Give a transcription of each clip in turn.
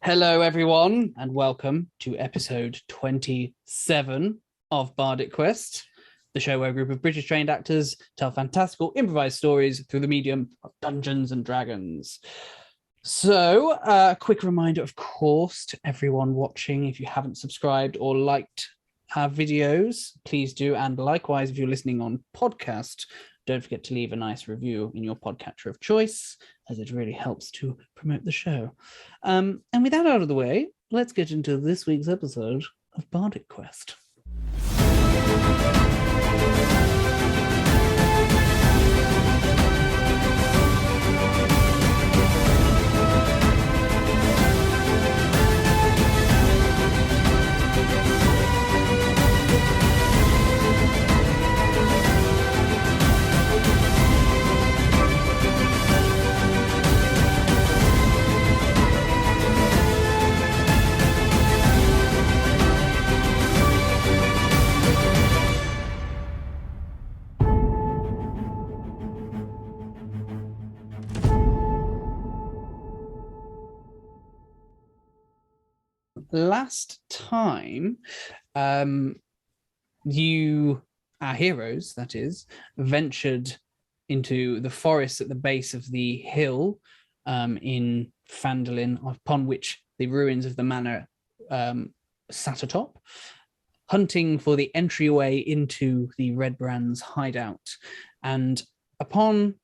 Hello, everyone, and welcome to episode 27 of Bardic Quest, the show where a group of British trained actors tell fantastical improvised stories through the medium of Dungeons and Dragons. So, a quick reminder, of course, to everyone watching, if you haven't subscribed or liked our videos, please do. And likewise, if you're listening on podcast, don't forget to leave a nice review in your podcatcher of choice, as it really helps to promote the show. And with that out of the way, let's get into this week's episode of Bardic Quest. Last time, our heroes, that is, ventured into the forest at the base of the hill in Phandalin, upon which the ruins of the manor sat atop, hunting for the entryway into the Redbrand's hideout. And upon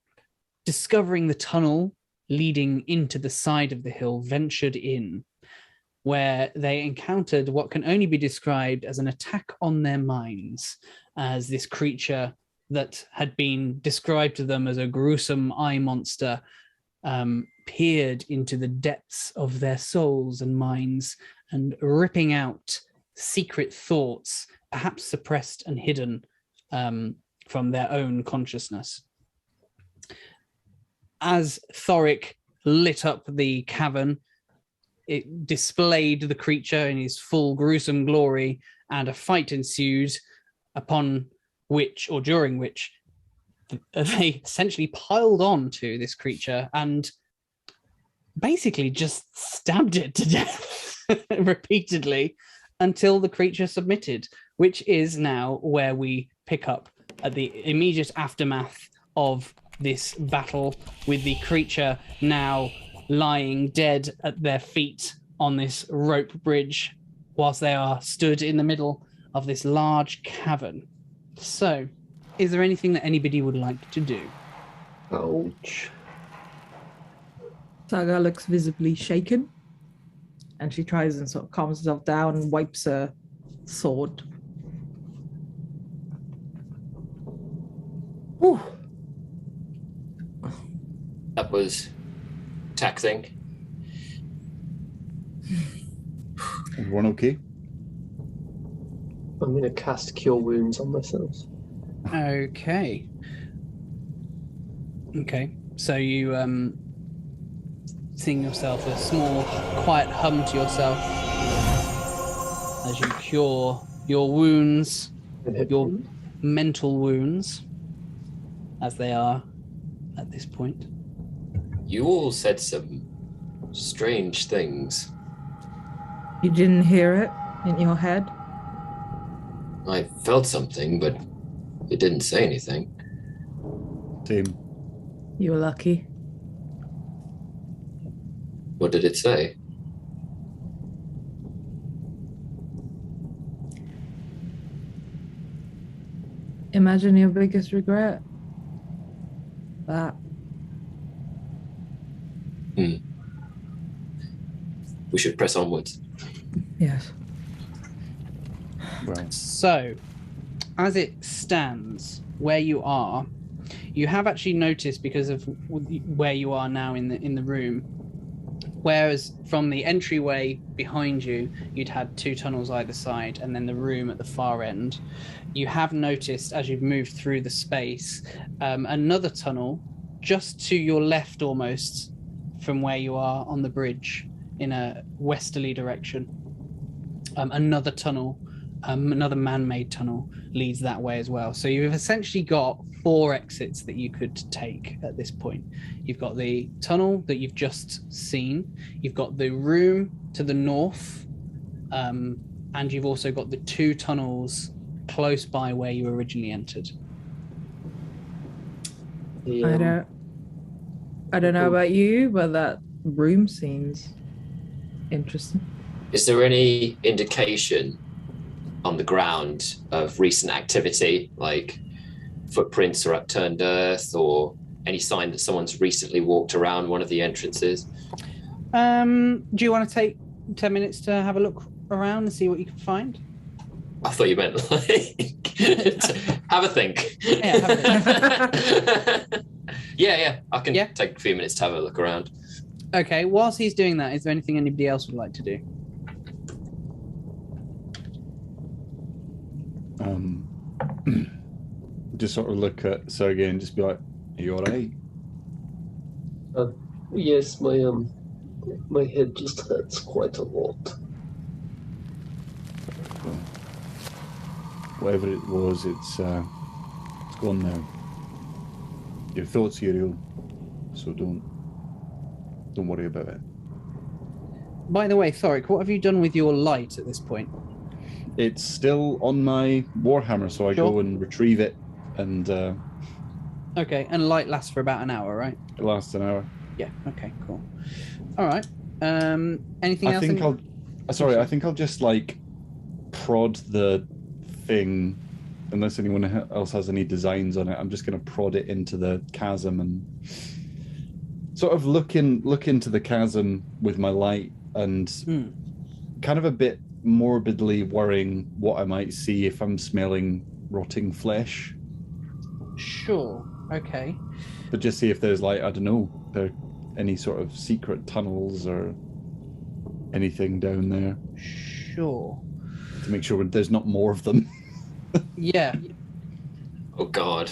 discovering the tunnel leading into the side of the hill, ventured in, where they encountered what can only be described as an attack on their minds, as this creature that had been described to them as a gruesome eye monster peered into the depths of their souls and minds and ripping out secret thoughts, perhaps suppressed and hidden from their own consciousness. As Thorik lit up the cavern, it displayed the creature in his full gruesome glory, and a fight ensued, upon which, or during which, they essentially piled on to this creature and basically just stabbed it to death repeatedly until the creature submitted, which is now where we pick up at the immediate aftermath of this battle, with the creature now lying dead at their feet on this rope bridge, whilst they are stood in the middle of this large cavern. So, is there anything that anybody would like to do? Ouch. Saga looks visibly shaken, and she tries and sort of calms herself down and wipes her sword. Ooh. That was taxing. Everyone okay? I'm going to cast Cure Wounds on myself. Okay. So you sing yourself a small, quiet hum to yourself as you cure your wounds, your mental wounds, as they are at this point. You all said some strange things. You didn't hear it in your head? I felt something, but it didn't say anything. Same. You were lucky. What did it say? Imagine your biggest regret. That. We should press onwards. Yes. Well, So, as it stands, where you are, you have actually noticed, because of where you are now in the room, whereas from the entryway behind you, you'd had two tunnels either side, and then the room at the far end. You have noticed, as you've moved through the space, another tunnel just to your left almost from where you are on the bridge in a westerly direction. Another tunnel Another man-made tunnel leads that way as well. So you've essentially got 4 exits that you could take at this point. You've got the tunnel that you've just seen. You've got the room to the north, and you've also got the 2 tunnels close by where you originally entered. I don't know about you, but that room seems interesting. Is there any indication on the ground of recent activity, like footprints or upturned earth, or any sign that someone's recently walked around one of the entrances? Do you want to take 10 minutes to have a look around and see what you can find? I thought you meant like have a think. Yeah, have a think. yeah. I can take a few minutes to have a look around. Okay, whilst he's doing that, is there anything anybody else would like to do? Just sort of look at Sergei and just be like, "Are you all right?" Yes, my head just hurts quite a lot. Well, whatever it was, it's gone now. Your thoughts are real, so don't worry about it. By the way, Thorik, what have you done with your light at this point? It's still on my warhammer, so I go and retrieve it, and okay, and light lasts for about an hour, right? it lasts an hour. Yeah. Okay. Cool. All right. Anything else? I think I'll just like prod the thing, unless anyone else has any designs on it. I'm just going to prod it into the chasm and sort of look into the chasm with my light, and kind of a bit morbidly worrying what I might see if I'm smelling rotting flesh. Sure. Okay. But just see if there's like, I don't know, there any sort of secret tunnels or anything down there. Sure. To make sure there's not more of them. Yeah. Oh God.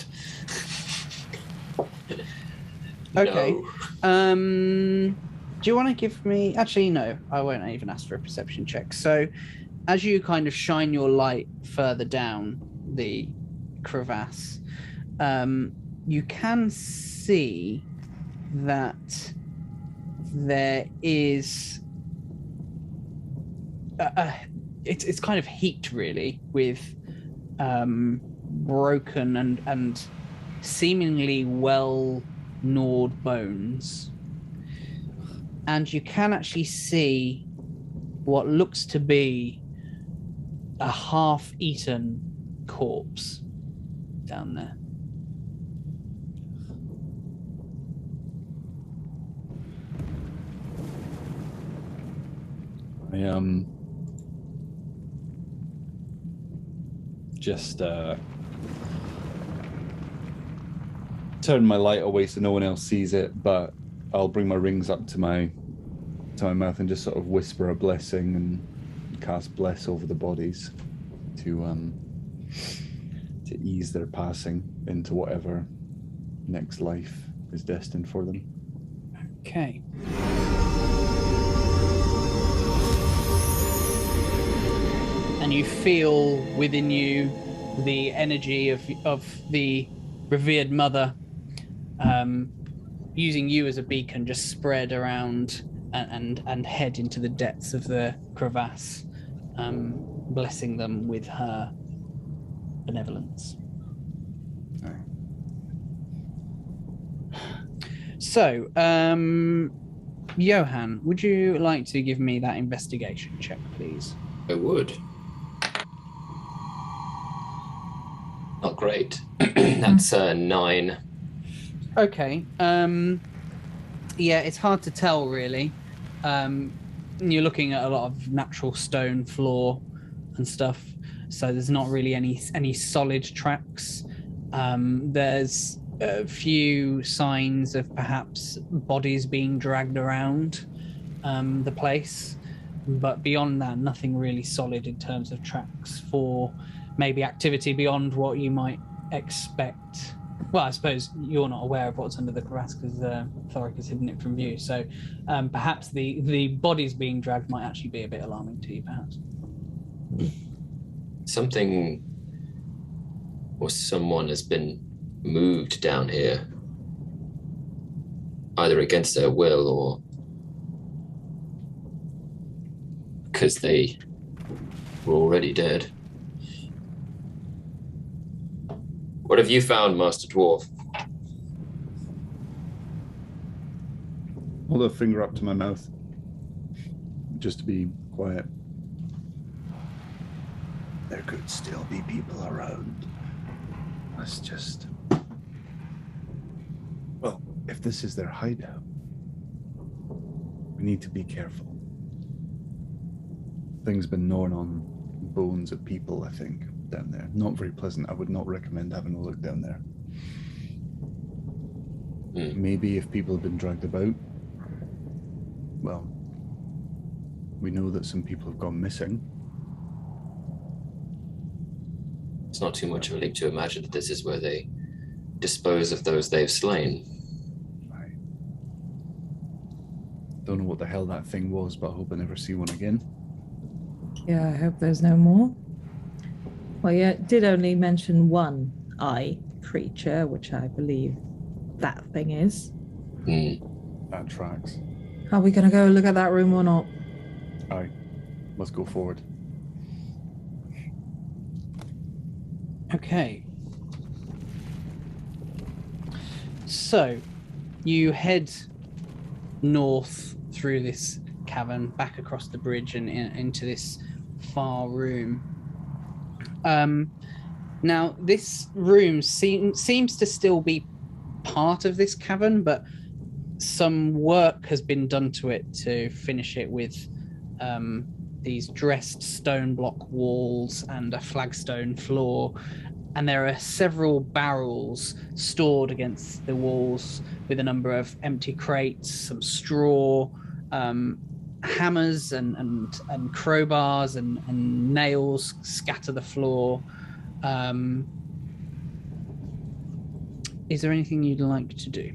Okay. No. Do you want to give me... Actually, no. I won't even ask for a perception check. So, as you kind of shine your light further down the crevasse, you can see that there is... it's kind of heaped, really, with broken and seemingly well-gnawed bones. And you can actually see what looks to be a half-eaten corpse down there. I just turn my light away so no one else sees it, but I'll bring my rings up to my mouth and just sort of whisper a blessing and cast bless over the bodies to ease their passing into whatever next life is destined for them. Okay. And you feel within you the energy of the revered mother, using you as a beacon, just spread around and head into the depths of the crevasse, blessing them with her benevolence. All right. So, Johann, would you like to give me that investigation check, please? I would. Not great. That's 9. Okay. Yeah, it's hard to tell, really. You're looking at a lot of natural stone floor and stuff, so there's not really any solid tracks. There's a few signs of perhaps bodies being dragged around the place, but beyond that, nothing really solid in terms of tracks for maybe activity beyond what you might expect. Well, I suppose you're not aware of what's under the crevasse because Thorik has hidden it from view. So perhaps the bodies being dragged might actually be a bit alarming to you, perhaps. something or someone has been moved down here, either against their will or because they were already dead. What have you found, Master Dwarf? Hold a finger up to my mouth, just to be quiet. There could still be people around. Let's just... Well, if this is their hideout, we need to be careful. Things been gnawing on bones of people, I think, down there. Not very pleasant. I would not recommend having a look down there. Maybe if people have been dragged about, well, we know that some people have gone missing. It's not too much of a leap to imagine that this is where they dispose of those they've slain. I don't know what the hell that thing was, but I hope I never see one again. Yeah, I hope there's no more. Well, yeah, it did only mention one eye creature, which I believe that thing is. That tracks. Are we going to go look at that room or not? Aye. Let's go forward. Okay. So, you head north through this cavern, back across the bridge and into this far room. Now, this room seems to still be part of this cavern, but some work has been done to it to finish it with these dressed stone block walls and a flagstone floor. And there are several barrels stored against the walls with a number of empty crates, some straw, hammers and crowbars and nails scatter the floor. Is there anything you'd like to do?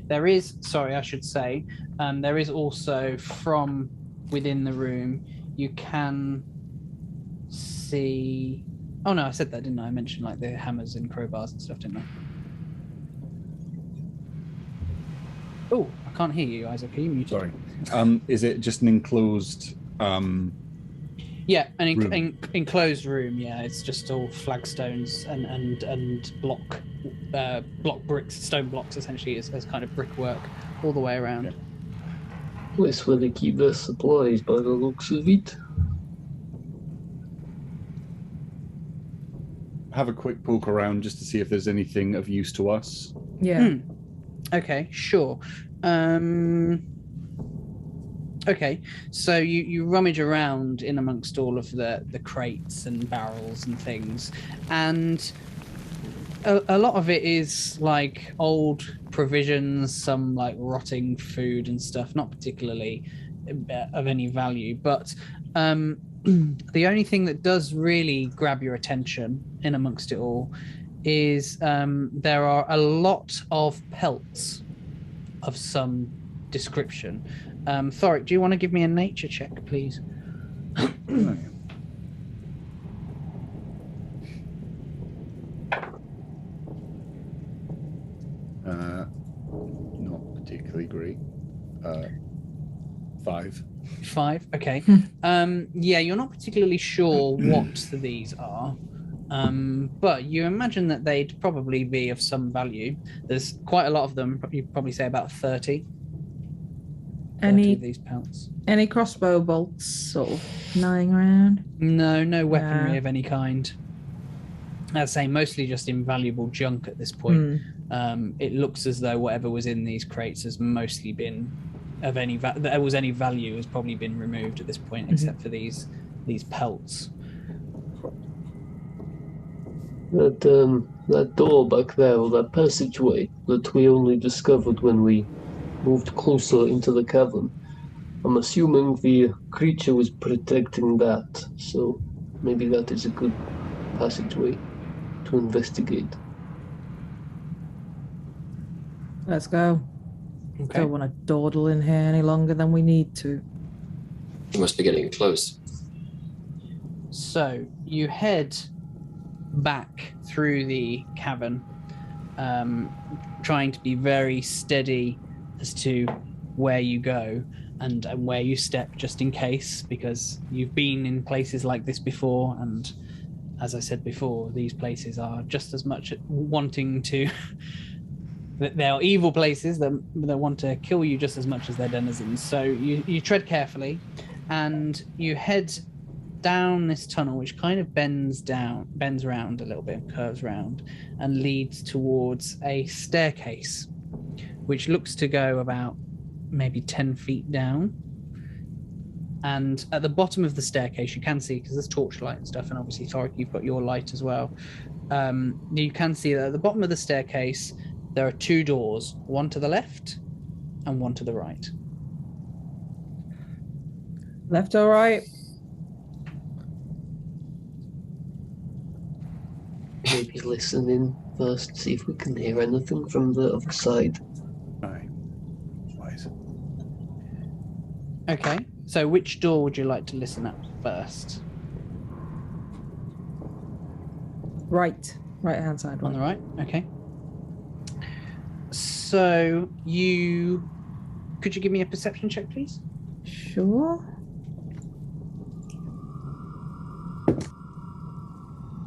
There is, sorry, I should say, there is also from within the room, you can see... Oh no, I said that, didn't I? I mentioned like the hammers and crowbars and stuff, didn't I? Oh, I can't hear you, Isaac. Are you muted? Sorry. Is it just an enclosed... Yeah, an enclosed room. Yeah, it's just all flagstones and block bricks, stone blocks essentially as kind of brickwork all the way around. Yeah. Place where they keep their supplies by the looks of it. Have a quick poke around just to see if there's anything of use to us. Yeah. Okay, sure. Okay, so you rummage around in amongst all of the crates and barrels and things, and a lot of it is like old provisions, some like rotting food and stuff, not particularly of any value, but the only thing that does really grab your attention in amongst it all is there are a lot of pelts of some description. Thorik, do you want to give me a nature check, please? Not particularly great. 5. 5, okay. Yeah, you're not particularly sure what these are, but you imagine that they'd probably be of some value. There's quite a lot of them, you'd probably say about 30. Any of these pelts. Any crossbow bolts sort of lying around? No weaponry of any kind. I'd say mostly just invaluable junk at this point. It looks as though whatever was in these crates has mostly been of any there was any value has probably been removed at this point, except for these pelts. That door back there, or that passageway that we only discovered when we moved closer into the cavern. I'm assuming the creature was protecting that, so maybe that is a good passageway to investigate. Let's go. Okay. Don't want to dawdle in here any longer than we need to. You must be getting close. So you head back through the cavern, trying to be very steady as to where you go and where you step, just in case, because you've been in places like this before, and as I said before, these places are just as much wanting to they are evil places that want to kill you just as much as their denizens. So you tread carefully and you head down this tunnel, which kind of bends around a little bit, curves round, and leads towards a staircase, which looks to go about maybe 10 feet down. And at the bottom of the staircase, you can see, because there's torchlight and stuff, and obviously, Thorik, you've got your light as well. You can see that at the bottom of the staircase, there are 2 doors, one to the left and one to the right. Left or right? Maybe listen in first, see if we can hear anything from the other side. Aye. Wise. Okay, so which door would you like to listen at first? Right. Right-hand side. On the right? Okay. So could you give me a perception check, please? Sure.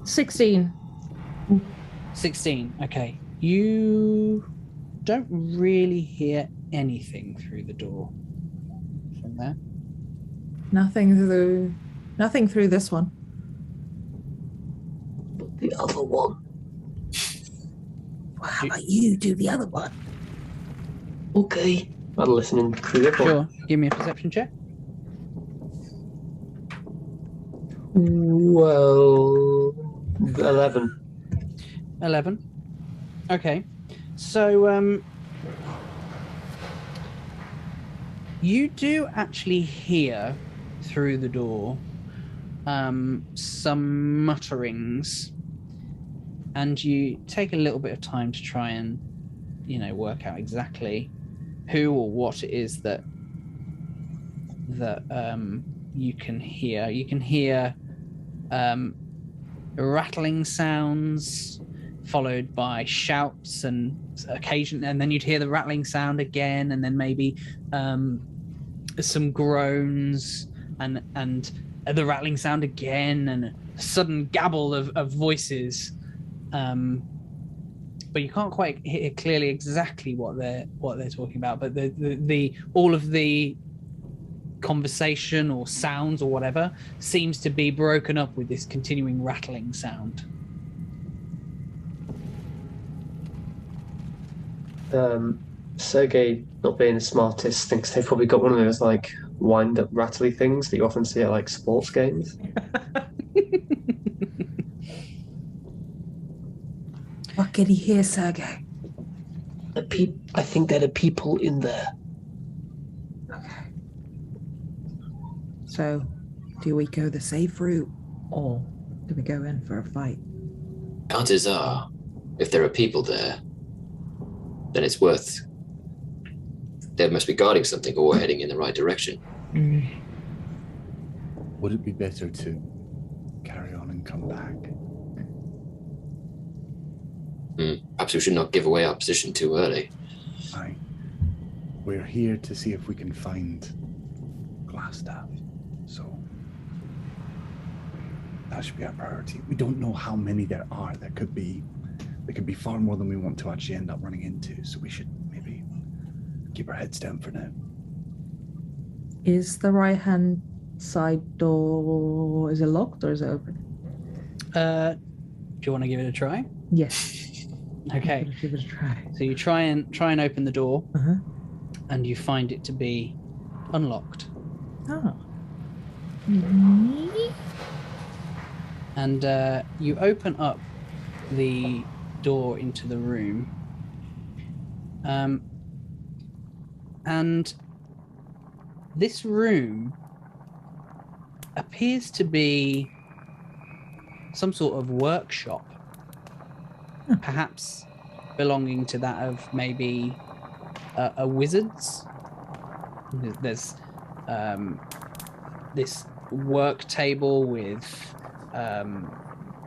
16. 16. Okay. You don't really hear anything through the door from there. Nothing through this one. But the other one. Well, how about you do the other one? Okay. I'll listen in through the Sure. Give me a perception check. Well, 11. 11. Okay. So, you do actually hear through the door some mutterings, and you take a little bit of time to try and, work out exactly who or what it is that you can hear. You can hear rattling sounds, followed by shouts, and then you'd hear the rattling sound again, and then maybe some groans, and the rattling sound again, and a sudden gabble of voices. But you can't quite hear clearly exactly what they're talking about. But the all of the conversation or sounds or whatever seems to be broken up with this continuing rattling sound. Sergei, not being the smartest, thinks they've probably got one of those like wind-up rattly things that you often see at like sports games. What can he hear, Sergei? I think there are people in there. Okay. So, do we go the safe route, or do we go in for a fight? Chances are, if there are people there, then it's worth. They must be guarding something, or we're heading in the right direction. Would it be better to carry on and come back? Perhaps we should not give away our position too early. Aye. We're here to see if we can find Glassstaff, so that should be our priority. We don't know how many there are. There could be far more than we want to actually end up running into, so we should maybe keep our heads down for now. Is the right-hand side door, is it locked or is it open? Do you want to give it a try? Yes. Okay. Give it a try. So you try and open the door, Uh-huh. and you find it to be unlocked. Oh. And you open up the door into the room, and this room appears to be some sort of workshop, perhaps belonging to that of maybe a wizard's. There's this work table with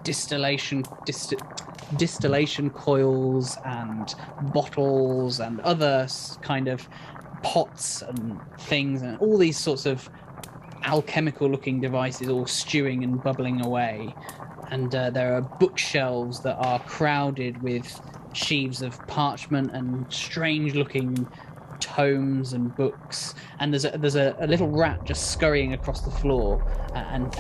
distillation coils and bottles and other kind of pots and things, and all these sorts of alchemical looking devices all stewing and bubbling away. And there are bookshelves that are crowded with sheaves of parchment and strange looking tomes and books, and there's a little rat just scurrying across the floor, and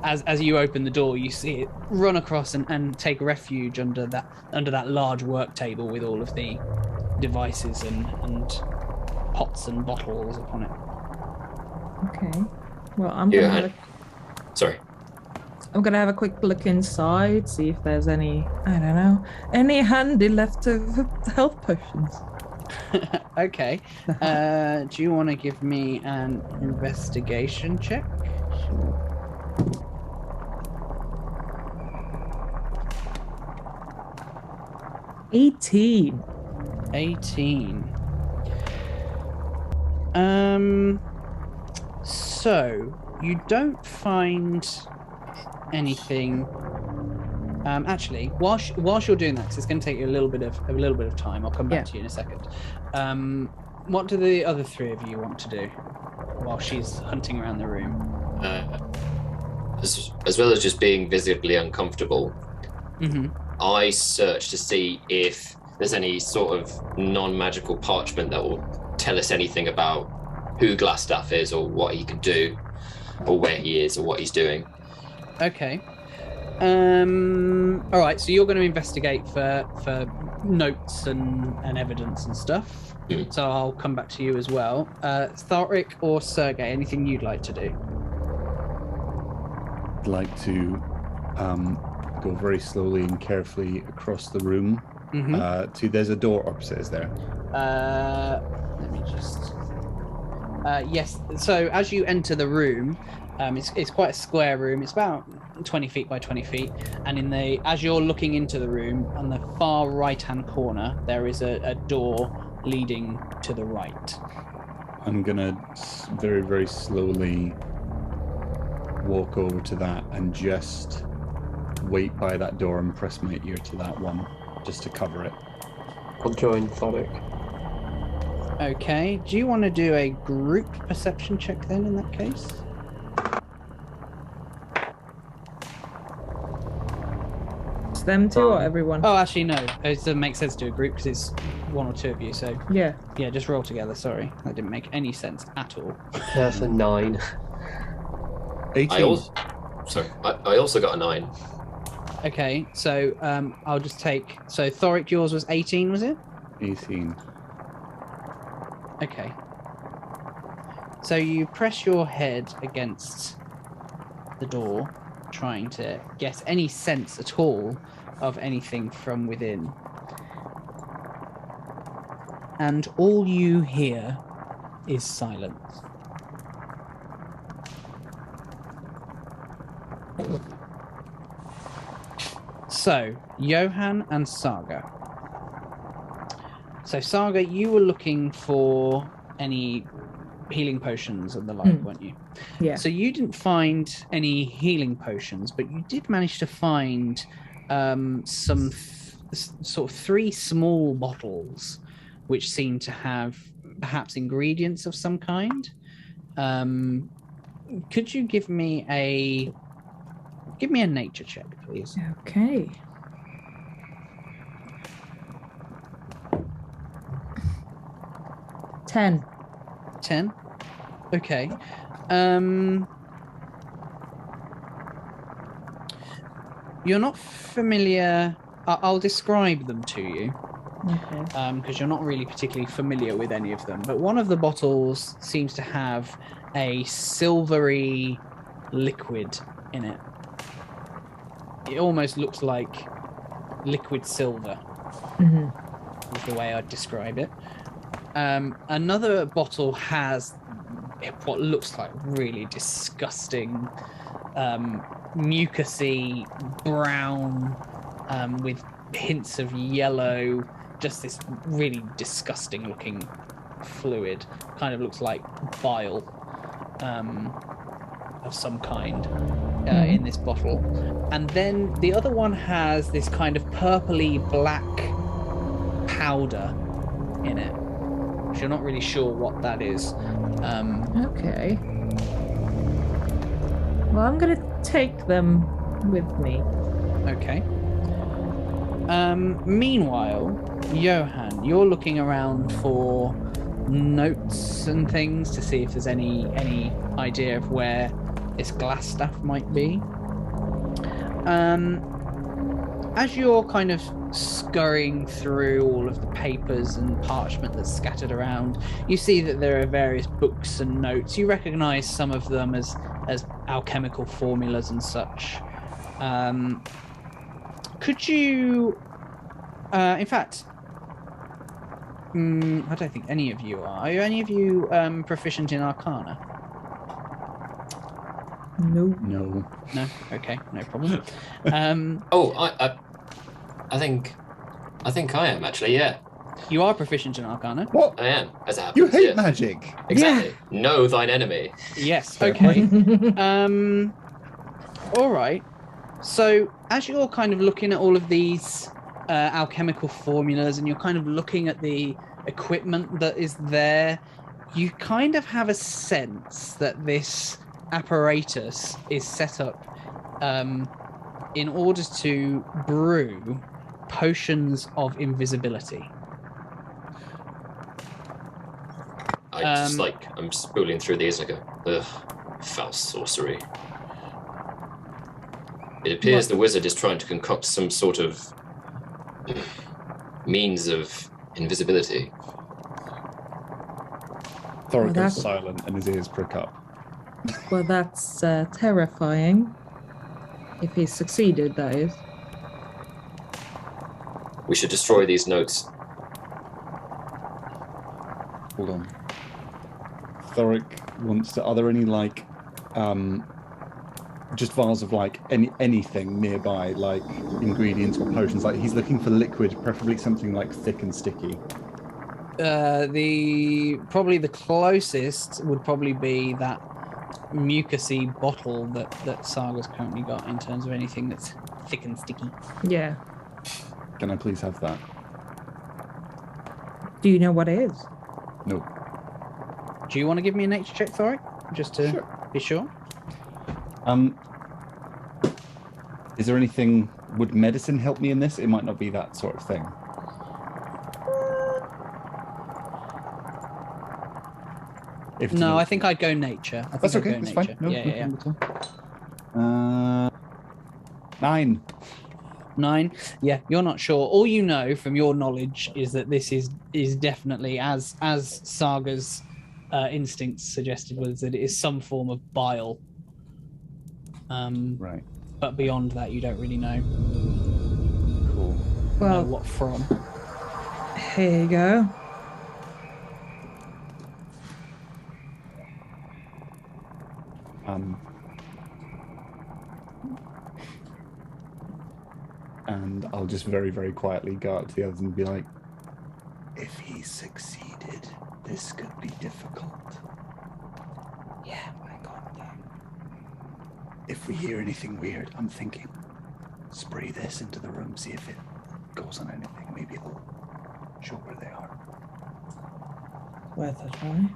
as you open the door, you see it run across and take refuge under that large work table with all of the devices and pots and bottles upon it. Okay. Well, I'm gonna have a quick look inside, see if there's any handy leftover health potions. Okay. Do you want to give me an investigation check? Sure. $18. So you don't find anything. Actually, whilst you're doing that, because it's going to take you a little bit of time. I'll come back to you in a second. What do the other three of you want to do while she's hunting around the room? As well as just being visibly uncomfortable, I search to see if there's any sort of non-magical parchment that will tell us anything about who Glassstaff is, or what he can do, or where he is, or what he's doing. Okay. All right, so you're going to investigate for notes and evidence and stuff. So I'll come back to you as well. Thorik or Sergei, anything you'd like to do? I'd like to go very slowly and carefully across the room to. There's a door opposite, is there? Let me just. Yes. So as you enter the room, it's quite a square room. It's about 20 feet by 20 feet, and as you're looking into the room, on the far right-hand corner, there is a door leading to the right. I'm gonna very, very slowly walk over to that and just wait by that door and press my ear to that one, just to cover it. I'll join Thorik. Okay. Do you want to do a group perception check then, in that case? It's them two or everyone? Oh, actually, no. It doesn't make sense to do a group because it's one or two of you. So yeah, just roll together. Sorry, that didn't make any sense at all. That's a 9. 18. I also got a 9. Okay, so I'll just take. So Thorik, yours was 18, was it? 18. Okay. So you press your head against the door, trying to get any sense at all of anything from within. And all you hear is silence. So, Johann and Saga. So, Saga, you were looking for any healing potions and the like, weren't you? Yeah. So you didn't find any healing potions, but you did manage to find some sort of 3 small bottles, which seem to have perhaps ingredients of some kind. Could you give me a nature check, please? Okay. Ten. Okay. You're not familiar. I'll describe them to you. Okay. Because you're not really particularly familiar with any of them. But one of the bottles seems to have a silvery liquid in it. It almost looks like liquid silver. Is the way I'd describe it. Another bottle has what looks like really disgusting, mucousy brown, with hints of yellow, just this really disgusting looking fluid. Kind of looks like bile. of some kind in this bottle. And then the other one has this kind of purpley black powder in it. Which you're not really sure what that is. Okay. Well, I'm going to take them with me. Okay. Meanwhile, Johann, you're looking around for notes and things to see if there's any idea of where this glass stuff might be. As you're kind of scurrying through all of the papers and parchment that's scattered around, you see that there are various books and notes. You recognize some of them as alchemical formulas and such. Could you in fact, I don't think any of you are. Are any of you proficient in Arcana? No. No. No? Okay, no problem. I think I am actually, yeah. You are proficient in Arcana? What? I am, as it happens. You hate yes. magic. Exactly. Know thine enemy. Yes, Fair okay. All right. So as you're kind of looking at all of these alchemical formulas and you're kind of looking at the equipment that is there, you kind of have a sense that this apparatus is set up in order to brew potions of invisibility. I'm spooling through these and I go, ugh, foul sorcery. It appears the wizard is trying to concoct some sort of means of invisibility. Thorik Well, goes silent and his ears prick up. Well, that's terrifying. If he succeeded, that is. We should destroy these notes. Hold on. Thorik wants to... Are there any, like, just vials of, like, anything nearby, like ingredients or potions? Like, he's looking for liquid, preferably something, like, thick and sticky. Probably the closest would probably be that mucousy bottle that Saga's currently got in terms of anything that's thick and sticky. Yeah. Can I please have that? Do you know what it is? No. Do you want to give me a nature check, Thorik? Just to be sure? Is there anything... Would medicine help me in this? It might not be that sort of thing. No, I think I'd go nature. That's okay, that's fine. No, yeah. No 9. 9. Yeah, you're not sure. All you know from your knowledge is that this is definitely, as Saga's instincts suggested, was that it is some form of bile. Right. But beyond that, you don't really know. Cool. Well, know what from. Here you go. And I'll just very, very quietly go out to the others and be like, if he succeeded, this could be difficult. Yeah, my God, yeah. If we hear anything weird, I'm thinking, spray this into the room, see if it goes on anything. Maybe it'll show where they are. Worth a try.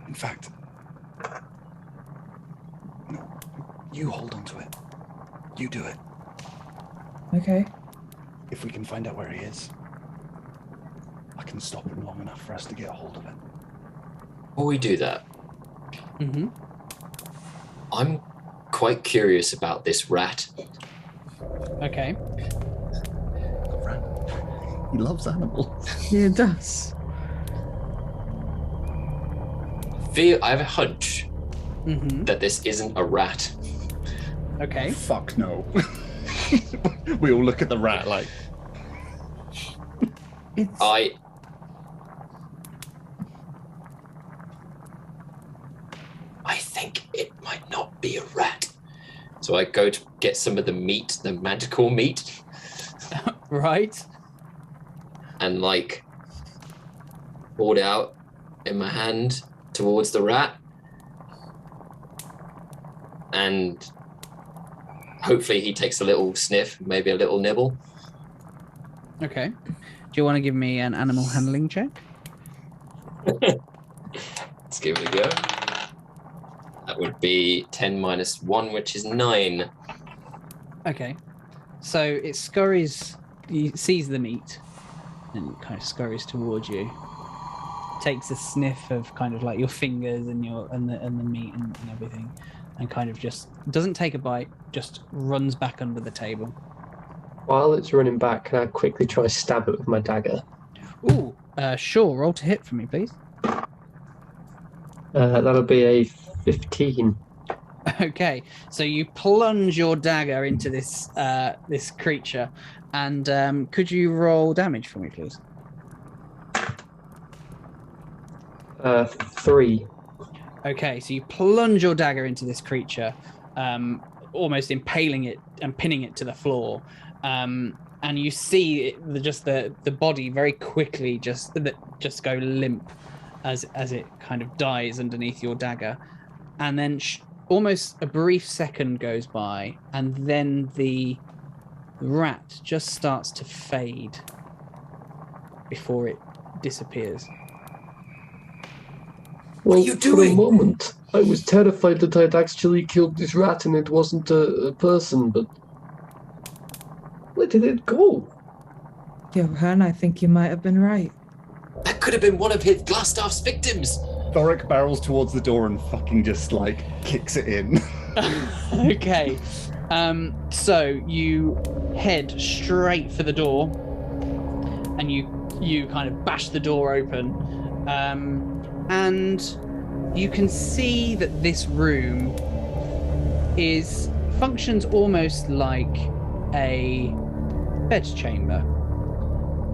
In fact, no, you hold on to it. You do it. Okay. If we can find out where he is, I can stop him long enough for us to get a hold of it. Before we do that, I'm quite curious about this rat. Okay. Rat. He loves animals. Yeah, it does. I have a hunch that this isn't a rat. Okay. Fuck no. We all look at the rat like... It's... I think it might not be a rat. So I go to get some of the meat, the magical meat. Right. And hold it out in my hand, towards the rat. And hopefully he takes a little sniff, maybe a little nibble. Okay. Do you want to give me an animal handling check? Let's give it a go. That would be 10 minus 1, which is 9. Okay. So it scurries, you sees the meat, and it kind of scurries towards you. Takes a sniff of kind of like your fingers and the meat and everything, and kind of just doesn't take a bite, just runs back under the table. While it's running back, can I quickly try to stab it with my dagger? Ooh, sure. Roll to hit for me, please. That'll be a 15. Okay, so you plunge your dagger into this this creature, and could you roll damage for me, please? 3. Okay, so you plunge your dagger into this creature, almost impaling it and pinning it to the floor, and you see the body very quickly just go limp as it kind of dies underneath your dagger, and then almost a brief second goes by, and then the rat just starts to fade before it disappears. Well, are you doing? For a moment, I was terrified that I'd actually killed this rat and it wasn't a person, but where did it go? Johann, I think you might have been right. That could have been one of his Glassstaff's victims. Thorik barrels towards the door and fucking just like kicks it in. Okay. So you head straight for the door, and you kind of bash the door open, and you can see that this room functions almost like a bedchamber,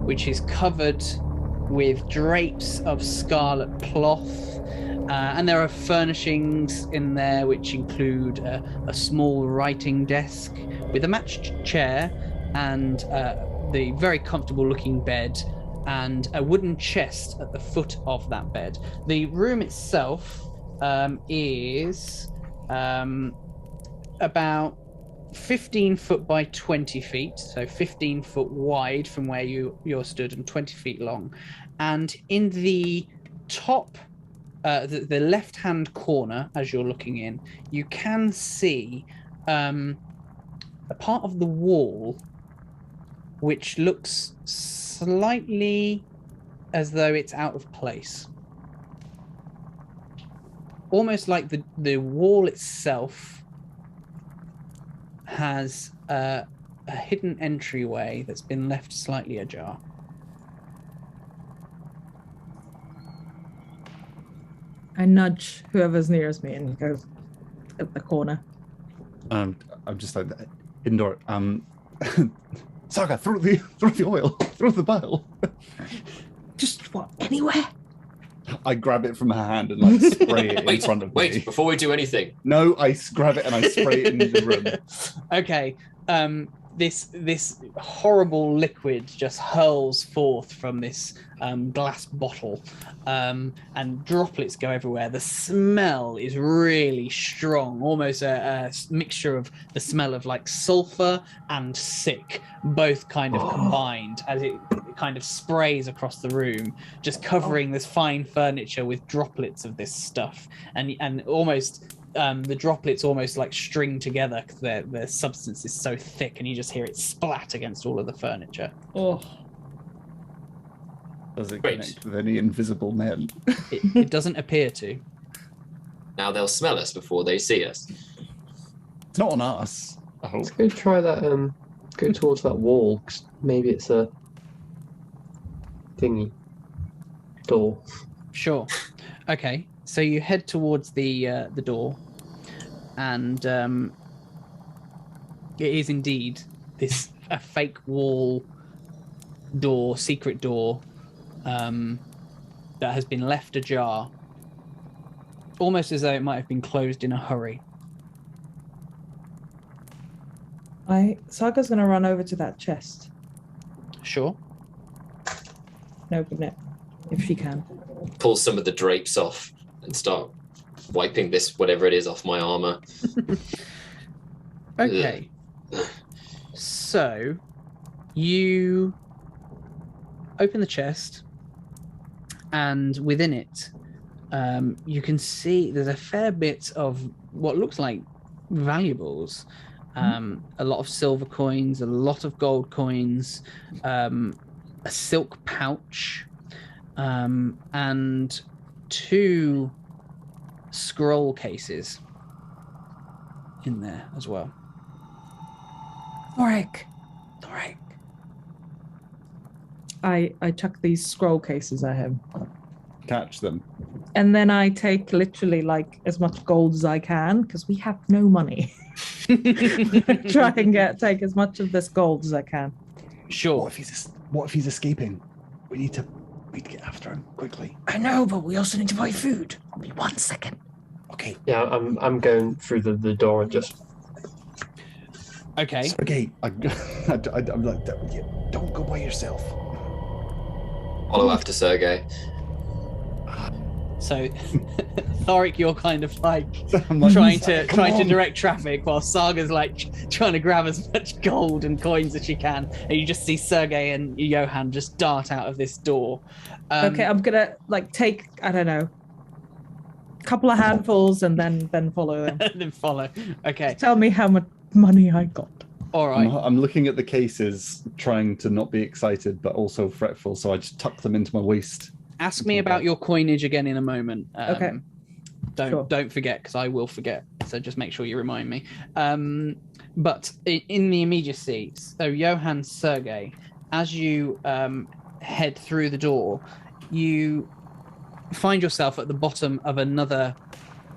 which is covered with drapes of scarlet cloth, and there are furnishings in there which include a small writing desk with a matched chair and the very comfortable looking bed and a wooden chest at the foot of that bed. The room itself is about 15 foot by 20 feet, so 15 foot wide from where you're stood and 20 feet long. And in the top, the left-hand corner, as you're looking in, you can see a part of the wall which looks slightly as though it's out of place. Almost like the wall itself has a hidden entryway that's been left slightly ajar. I nudge whoever's nearest me and go at the corner. I'm just like indoor. Saga, throw the oil, throw the bile. Just what? Anywhere? I grab it from her hand and like spray it in front of me. Wait, before we do anything. No, I grab it and I spray it in the room. Okay. This horrible liquid just hurls forth from this glass bottle, and droplets go everywhere. The smell is really strong, almost a mixture of the smell of like sulfur and sick, both kind of combined, as it kind of sprays across the room, just covering this fine furniture with droplets of this stuff, and almost the droplets almost like string together because their substance is so thick, and you just hear it splat against all of the furniture. Oh, does it connect with any invisible men? It doesn't appear to. Now they'll smell us before they see us. It's not on us, I hope. Let's go try that, go towards that wall, 'cause maybe it's a thingy door. Sure. Okay, so you head towards the door, and it is indeed a fake wall door, secret door, that has been left ajar, almost as though it might have been closed in a hurry. Saga's gonna run over to that chest. Sure. And open it, if she can. Pull some of the drapes off and start wiping this whatever it is off my armor. Okay. So you open the chest, and within it, you can see there's a fair bit of what looks like valuables. A lot of silver coins, a lot of gold coins, a silk pouch, and 2 scroll cases in there as well. Thorik. I chuck these scroll cases at him. Catch them. And then I take literally like as much gold as I can, because we have no money. Try and take as much of this gold as I can. Sure. What if he's escaping? We need to get after him quickly. I know, but we also need to buy food. I'll be 1 second. Okay. Yeah, I'm going through the door and just. Okay. Sergei, I'm like, don't go by yourself. Follow after Sergei. So, Thorik, you're kind of like I'm trying to direct traffic, while Saga's like trying to grab as much gold and coins as she can, and you just see Sergei and Johann just dart out of this door. Okay, I'm gonna like take, I don't know, a couple of handfuls and then follow him. And then follow. Okay. Tell me how much money I got. All right. I'm looking at the cases, trying to not be excited, but also fretful, so I just tuck them into my waist. Ask me about your coinage again in a moment. Okay. Don't forget, because I will forget. So just make sure you remind me. But in the immediacy, so Johann, Sergei, as you head through the door, you find yourself at the bottom of another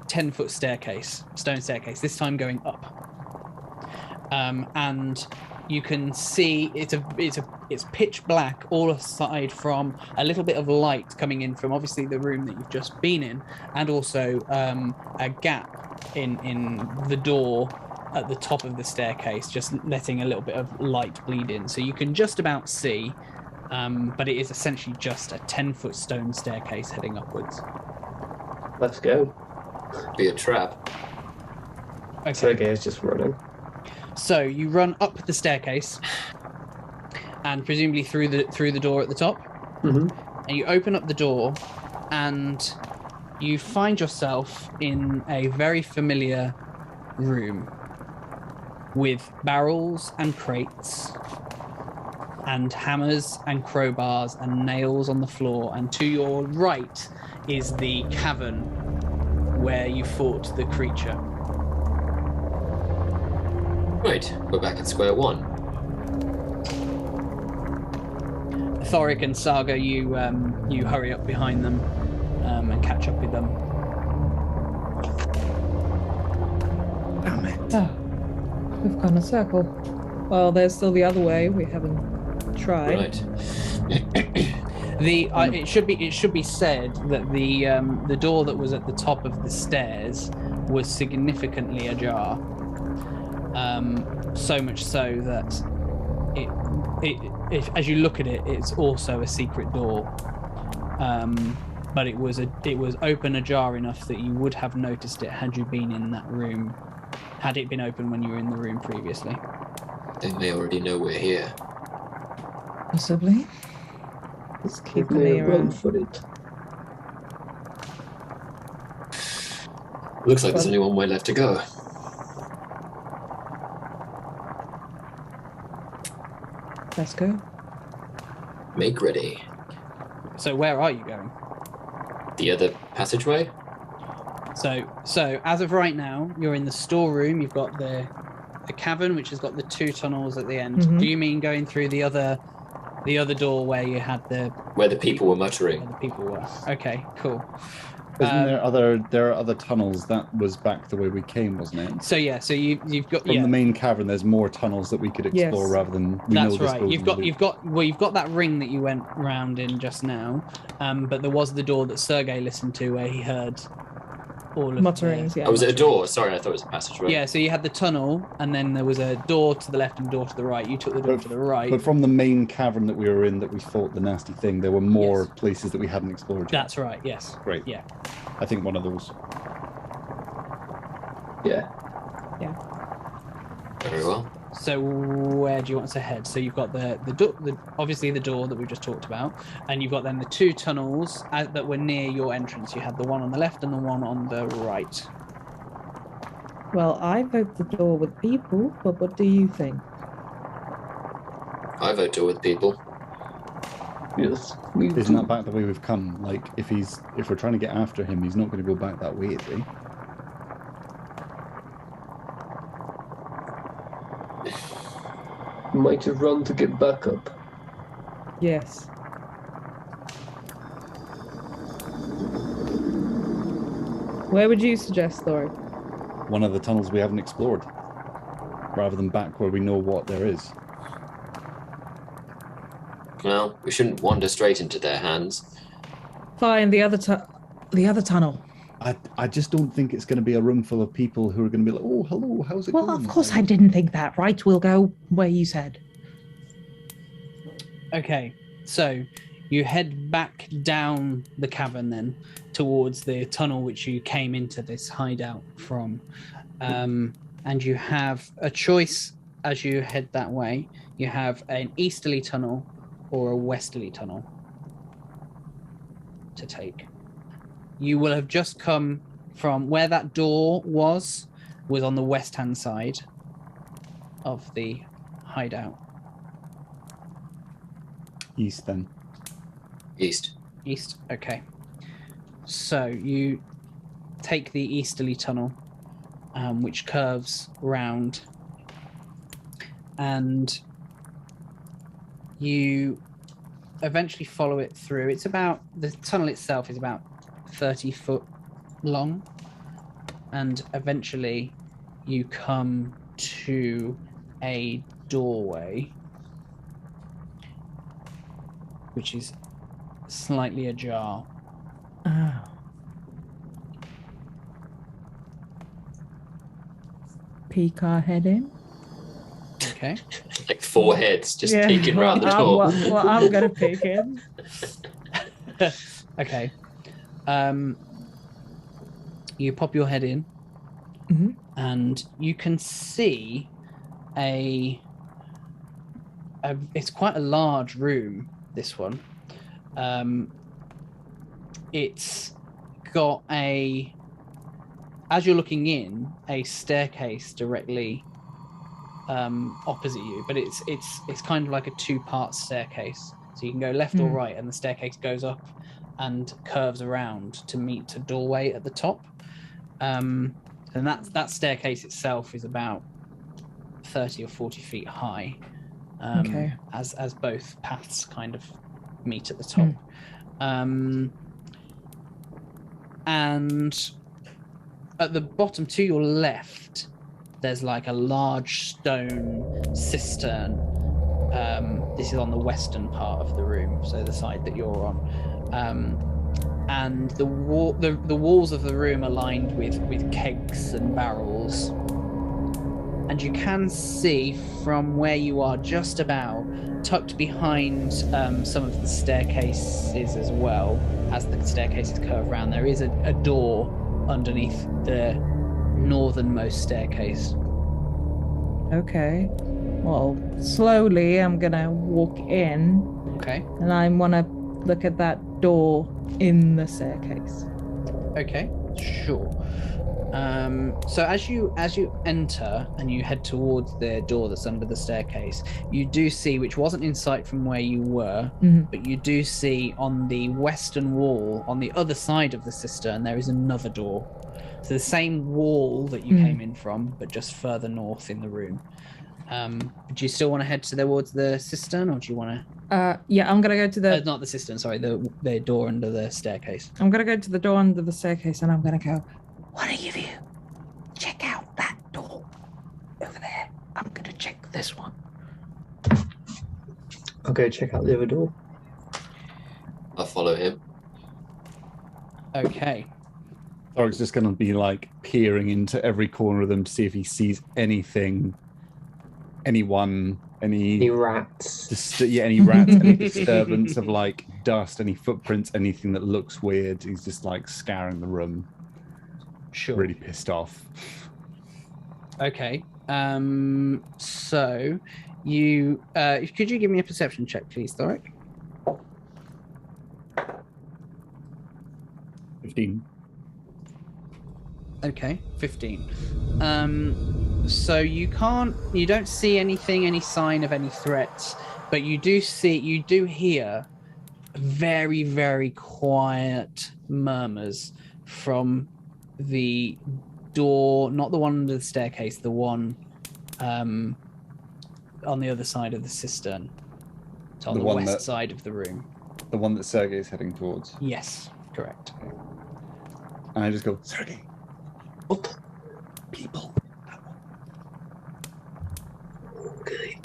10-foot staircase, stone staircase. This time going up. And you can see it's pitch black all aside from a little bit of light coming in from obviously the room that you've just been in, and also a gap in the door at the top of the staircase, just letting a little bit of light bleed in. So you can just about see, but it is essentially just a 10-foot stone staircase heading upwards. Let's go. Be a trap. Okay. Sergei is just running. So you run up the staircase, and presumably through the door at the top. Mm-hmm. And you open up the door, and you find yourself in a very familiar room with barrels and crates, and hammers and crowbars and nails on the floor. And to your right is the cavern where you fought the creature. Right, we're back at square one. Thorik and Saga, you hurry up behind them and catch up with them. Damn it. Oh, we've gone a circle. Well, there's still the other way. We haven't tried. Right. It should be said that the door that was at the top of the stairs was significantly ajar. So much so that it as you look at it, it's also a secret door. But it was open ajar enough that you would have noticed it had you been in that room. Had it been open when you were in the room previously. They may already know we're here. Possibly. Let's keep me me around. run for it. Looks like there's only one way left to go. Let's go. Make ready. So where are you going? The other passageway? So as of right now, you're in the storeroom. You've got the cavern, which has got the 2 tunnels at the end. Mhm. Do you mean going through the other door where you had Where the people were where muttering. the people were? Okay, cool. Isn't there are other tunnels? That was back the way we came, wasn't it? So yeah, so you've got From the main cavern, there's more tunnels that we could explore Yes. rather than we That's know this right. goes You've in got the loop. you've got that ring that you went round in just now, but there was the door that Sergei listened to where he heard all of Mutterings, yeah. Oh, was it a door? Sorry, I thought it was a passageway. Yeah, so you had the tunnel, and then there was a door to the left and a door to the right. You took the door to the right. But from the main cavern that we were in, that we fought the nasty thing, there were more Yes. places that we hadn't explored yet. That's right. Yes. Great. Yeah. I think one of those. Yeah. Very well. So where do you want to head? So you've got obviously the door that we've just talked about, and you've got then the two tunnels that were near your entrance. You had the one on the left and the one on the right. Well, I vote the door with people, but what do you think? I vote door with people. Yes. Isn't that back the way we've come? Like, if we're trying to get after him, he's not going to go back that way, is he? Might have run to get back up. Yes. Where would you suggest, Thorik? One of the tunnels we haven't explored, rather than back where we know what there is. Well, we shouldn't wander straight into their hands. Fine, the other tunnel. I just don't think it's going to be a room full of people who are going to be like, oh, hello, how's it going? Well, of course I didn't think that, right? We'll go where you said. Okay, so you head back down the cavern then towards the tunnel which you came into this hideout from. And you have a choice as you head that way. You have an easterly tunnel or a westerly tunnel to take. You will have just come from where that door was on the west-hand side of the hideout. East, then. East. East, okay. So you take the easterly tunnel, which curves round, and you eventually follow it through. The tunnel itself is about 30 foot long, and eventually you come to a doorway which is slightly ajar. Oh. Peek our head in. Okay. Like 4 heads just peeking around the door. Well, I'm going to peek in. Okay. You pop your head in, and you can see it's quite a large room, this one. It's got as you're looking in, a staircase directly opposite you, but it's kind of like a 2-part staircase. So you can go left or right, and the staircase goes up and curves around to meet a doorway at the top. And that staircase itself is about 30 or 40 feet high. Okay. As both paths kind of meet at the top. And at the bottom to your left, there's like a large stone cistern. This is on the western part of the room, so the side that you're on. And the walls of the room are lined with kegs and barrels. And you can see from where you are just about, tucked behind some of the staircases as well, as the staircases curve around, there is a door underneath the northernmost staircase. Okay. Well, slowly I'm going to walk in. Okay. And I want to look at that door in the staircase. Okay, sure. So as you enter and you head towards the door that's under the staircase, you do see, which wasn't in sight from where you were, but you do see on the western wall, on the other side of the cistern, there is another door. So the same wall that you came in from, but just further north in the room. Do you still want to head towards the cistern, or do you want to? Yeah, I'm gonna go to the. Not the cistern. Sorry, the door under the staircase. I'm gonna go to the door under the staircase, and I'm gonna go. One of you, check out that door over there. I'm gonna check this one. Okay, check out the other door. I'll follow him. Okay. Thorik's just going to be like peering into every corner of them to see if he sees anything, anyone Any rats? Any rats, any disturbance of like dust, any footprints, anything that looks weird. He's just like scouring the room. Sure. Really pissed off. Okay. So you could you give me a perception check, please, Thorik? 15. Okay, 15. So you don't see anything, any sign of any threats, but you do hear very, very quiet murmurs from the door, not the one under the staircase, the one on the other side of the cistern. So on the west side of the room. The one that Sergei is heading towards? Yes, correct. And I just go, Sergei. What? People. Okay.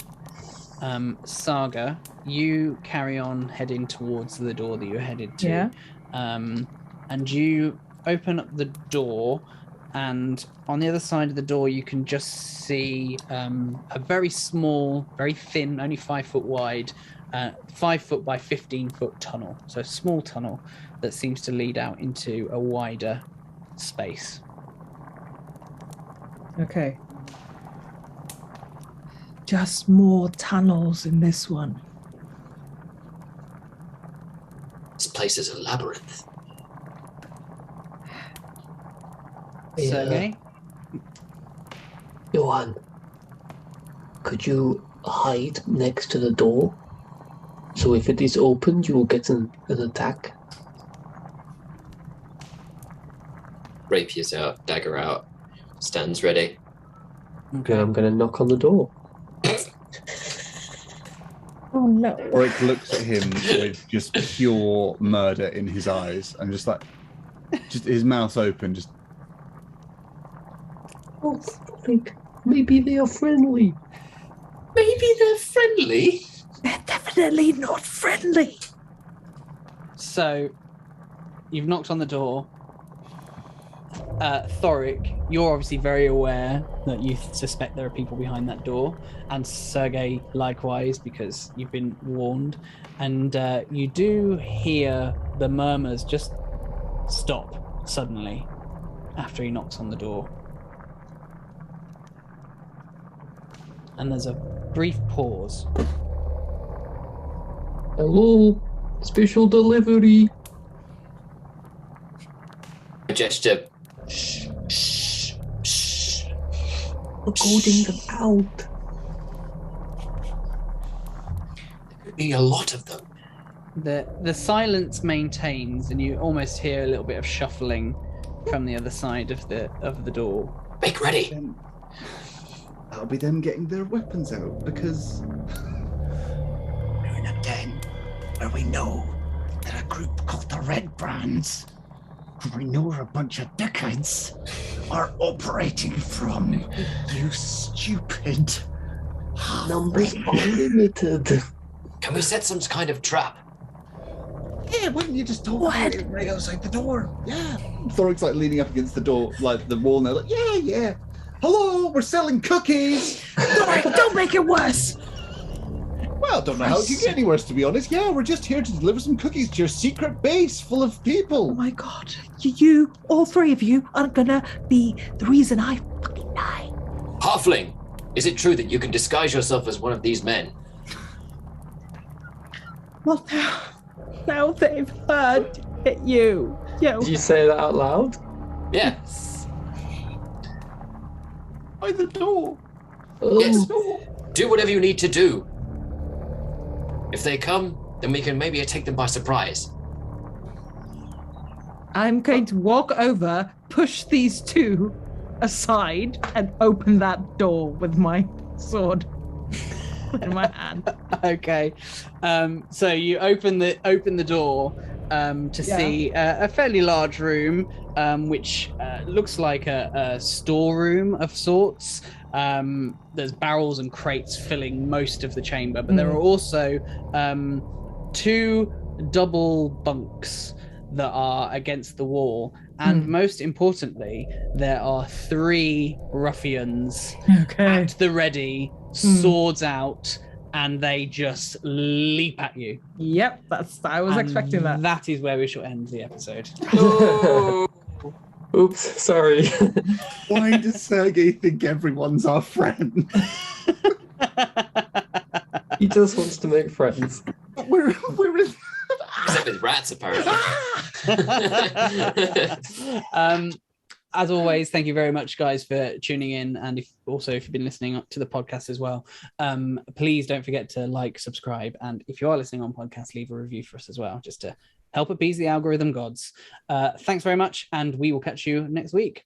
Saga, you carry on heading towards the door that you're headed to. Yeah. And you open up the door, and on the other side of the door you can just see a very small, very thin, only 5 foot wide, 5 foot by 15 foot tunnel. So a small tunnel that seems to lead out into a wider space. Okay. Just more tunnels in this one. This place is a labyrinth. Yeah. Sergei? Johann, could you hide next to the door? So if it is opened, you will get an attack. Rapier's out, dagger out, stands ready. Okay, I'm going to knock on the door. Oh no. Thorik looks at him with just pure murder in his eyes and just his mouth open, just. Oh, think maybe they are friendly. Maybe they're friendly. They're definitely not friendly. So, you've knocked on the door. Thorik, you're obviously very aware that you suspect there are people behind that door, and Sergei likewise, because you've been warned. And you do hear the murmurs just stop suddenly after he knocks on the door. And there's a brief pause. Hello, special delivery. I gesture. Shh, shh, shh. We're goading them out. There could be a lot of them. The silence maintains, and you almost hear a little bit of shuffling from the other side of the door. Make ready. Then that'll be them getting their weapons out, because We're in a den where we know that a group called the Redbrands, who we know are a bunch of dickheads, are operating from. You stupid. Numbers are limited. Can we set some kind of trap? Yeah, why don't you just talk about it right outside the door? Yeah. Thorik's like leaning up against the door, like the wall now, like, yeah. Hello, we're selling cookies. Don't make it worse. Well, don't know how it could get any worse, to be honest. Yeah, we're just here to deliver some cookies to your secret base full of Oh people. my god. You, all three of you, are gonna be the reason I fucking die. Halfling, is it true that you can disguise yourself as one of these men? Well, now they've heard it, you. Did you say that out loud? Yeah. By the door. Yes. Do whatever you need to do. If they come, then we can maybe take them by surprise. I'm going to walk over, push these two aside, and open that door with my sword in my hand. Okay, so you open the door to see a fairly large room, which looks like a storeroom of sorts. There's barrels and crates filling most of the chamber, but there are also 2 double bunks that are against the wall, and most importantly, there are 3 ruffians at the ready swords out, and they just leap at you. Yep, I was expecting that. That is where we shall end the episode. Oh. Oops, sorry. Why does Sergei think everyone's our friend? He just wants to make friends. We're Except with rats, apparently. As always, thank you very much, guys, for tuning in. And if you've been listening to the podcast as well, please don't forget to like, subscribe. And if you are listening on podcast, leave a review for us as well, just to help appease the algorithm gods. Thanks very much. And we will catch you next week.